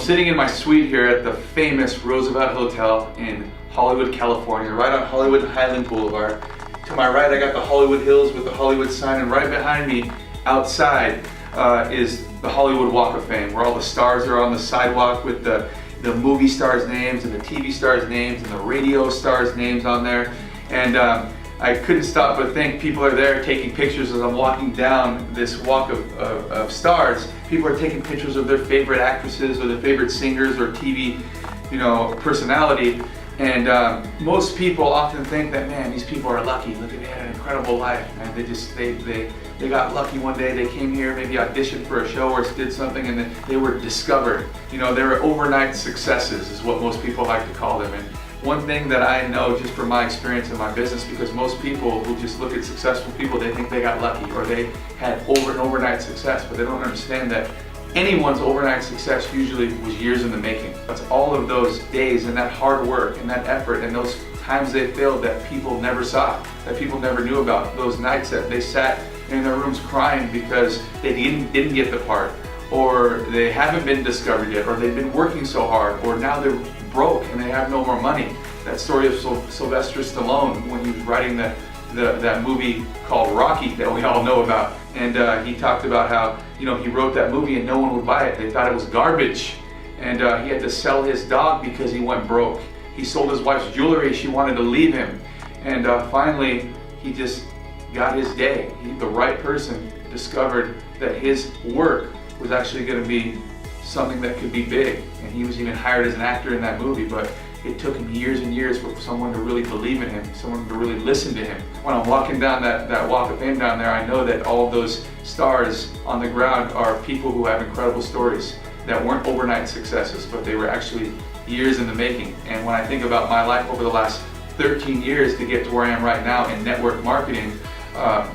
sitting in my suite here at the famous Roosevelt Hotel in Hollywood, California, right on Hollywood and Highland Boulevard. To my right, I got the Hollywood Hills with the Hollywood sign, and right behind me, outside, is the Hollywood Walk of Fame, where all the stars are on the sidewalk with the movie stars' names and the TV stars' names and the radio stars' names on there. And I couldn't stop but think people are there taking pictures as I'm walking down this walk of stars. People are taking pictures of their favorite actresses or their favorite singers or TV, personality. And most people often think that, man, these people are lucky. Look at, they had an incredible life, and they got lucky one day. They came here, maybe auditioned for a show or did something, and then they were discovered. They were overnight successes, is what most people like to call them. And one thing that I know just from my experience in my business, because most people who just look at successful people, they think they got lucky or they had an overnight success, but they don't understand that anyone's overnight success usually was years in the making. It's all of those days and that hard work and that effort and those times they failed that people never saw, that people never knew about, those nights that they sat in their rooms crying because they didn't get the part, or they haven't been discovered yet, or they've been working so hard, or now they're broke and they have no more money. That story of Sylvester Stallone when he was writing that movie called Rocky that we all know about, and he talked about how he wrote that movie and no one would buy it. They thought it was garbage, and he had to sell his dog because he went broke. He sold his wife's jewelry. She wanted to leave him, and finally he just got his day. The right person discovered that his work was actually going to be something that could be big, and he was even hired as an actor in that movie. But it took him years and years for someone to really believe in him, someone to really listen to him. When I'm walking down that Walk of Fame down there, I know that all of those stars on the ground are people who have incredible stories that weren't overnight successes, but they were actually years in the making. And when I think about my life over the last 13 years to get to where I am right now in network marketing,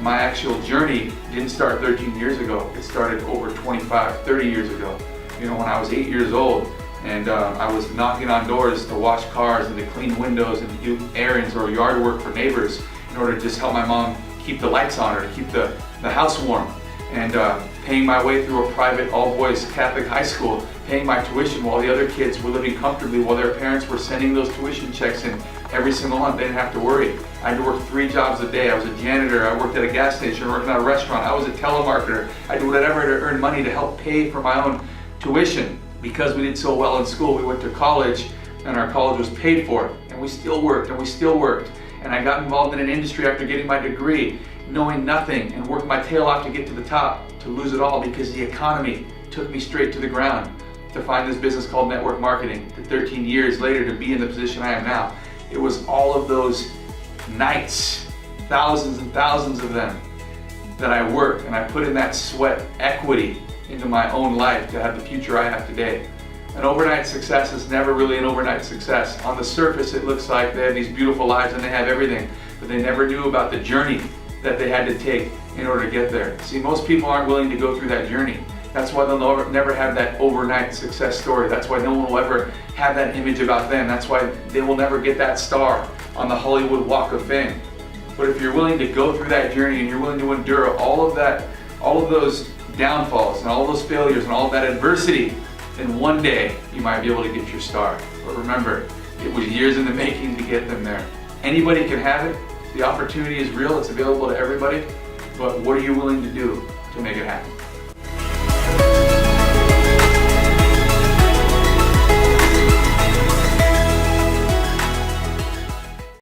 my actual journey didn't start 13 years ago. It started over 25, 30 years ago. When I was 8 years old, and I was knocking on doors to wash cars and to clean windows and do errands or yard work for neighbors in order to just help my mom keep the lights on or to keep the house warm, and paying my way through a private all-boys Catholic high school, paying my tuition while the other kids were living comfortably, while their parents were sending those tuition checks in every single month. They didn't have to worry. I had to work 3 jobs a day. I was a janitor, I worked at a gas station, I worked at a restaurant, I was a telemarketer. I did whatever to earn money to help pay for my own tuition. Because we did so well in school, we went to college and our college was paid for, and we still worked and we still worked. And I got involved in an industry after getting my degree, knowing nothing, and worked my tail off to get to the top, to lose it all because the economy took me straight to the ground, to find this business called network marketing, to 13 years later to be in the position I am now. It was all of those nights, thousands and thousands of them, that I worked and I put in that sweat equity into my own life to have the future I have today. An overnight success is never really an overnight success. On the surface, it looks like they have these beautiful lives and they have everything, but they never knew about the journey that they had to take in order to get there. See, most people aren't willing to go through that journey. That's why they'll never have that overnight success story. That's why no one will ever have that image about them. That's why they will never get that star on the Hollywood Walk of Fame. But if you're willing to go through that journey and you're willing to endure all of those downfalls and all those failures and all of that adversity, then one day you might be able to get your star. But remember, it was years in the making to get them there. Anybody can have it. The opportunity is real. It's available to everybody. But what are you willing to do to make it happen?